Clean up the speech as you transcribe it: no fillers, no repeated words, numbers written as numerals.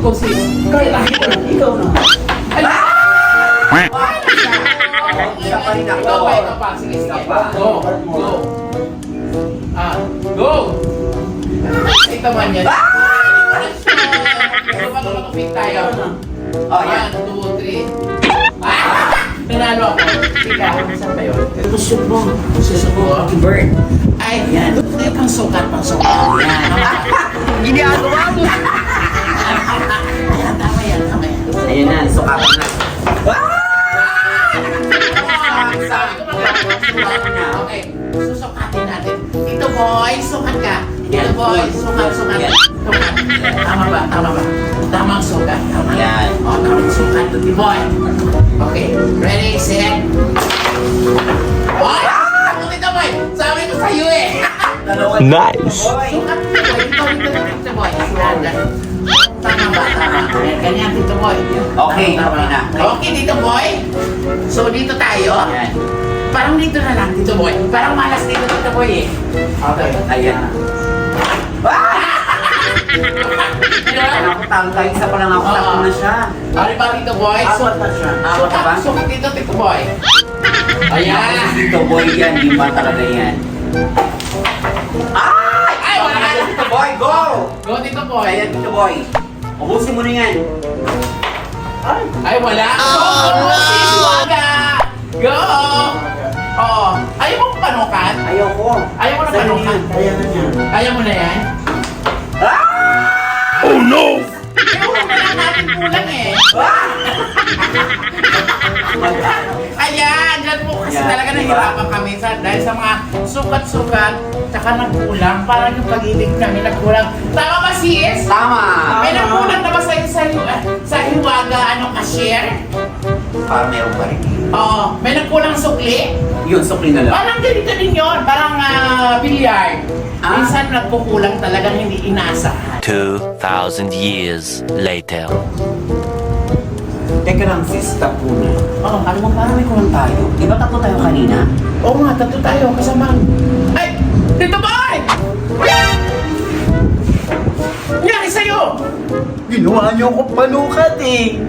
Ikaw sis. Kaya ikaw na. Isa pa rin ako. Ikaw pa. Sige, sige. Isa pa. Go. Go. Go. Ito man yan. Ito pa tumutupik tayo. Oh, yan. 1, 2, 3. Nanalo ako. Ika, saan ba yun? Susubong. Susubo. Bird. Ay, yan. Ito pang sukat. Yan. Ginagawa mo. Yan, tama yan. Ayun na, sukatan na. Sabi ko na. Okay, susukatin natin. Ito boy, sukat ka. Ito boy, sukat. Sukat. Tama ba? Tamang sukat. Tama. Yan. O, tamang sukat. Ito boy. Okay, ready, set. Boy! Takot ito boy! Sabi ko sa'yo eh! Nice. Sukat ito boy. Ito boy. Yan. Tama ba? Tama. Ganyan dito boy. Okay, Tama. okay na. Okay dito boy. So dito tayo. Yan. Parang dito na lang dito boy. Parang malas dito boy eh. Okay. Ayan. Diba? Ako talo tayo. Isa pa lang ako. Takbo na siya. Ano ba dito boy? Apat na siya. Apat na ba? Sukat dito boy. Ayan. Dito boy yan. Di ba talaga yan? Ay, wala na. Dito boy, go! Go dito boy. Ayan dito boy. Ubusin mo na yan. Ay, wala. Go! Siwaga! Go! Oo. Ayaw mo panukan? Ayoko. Ayaw mo na Sa'yo panukan? yan. Kaya na niya. Ayaw mo na yan? Oh no! Ayaw na lang natin kulang eh. Ayan, dyan po kasi Yan, talaga diba? nahirapan kami dahil sa mga sukat-sukat tsaka nagkulang. Parang yung pag-ibig namin nagkulang. Tama ba sis? Tama. May nagkulang na ba sa hiwaga, cashier? Para meron pa rin. Oo. May nagkulang sukli? Yun, sukli na lang. Parang ganito din yun. Parang bilyard. Ah. Minsan nagkukulang talagang hindi inaasahan. 2,000 years later. Teka lang sis, tapo na. Oo. Ano mo, parang may kulang tayo. Di ba tatlo tayo kanina? Oo nga, tatlo tayo kasama. Ay! Dito boy! Nangyari sa'yo! Ginawa niyo akong panukat eh.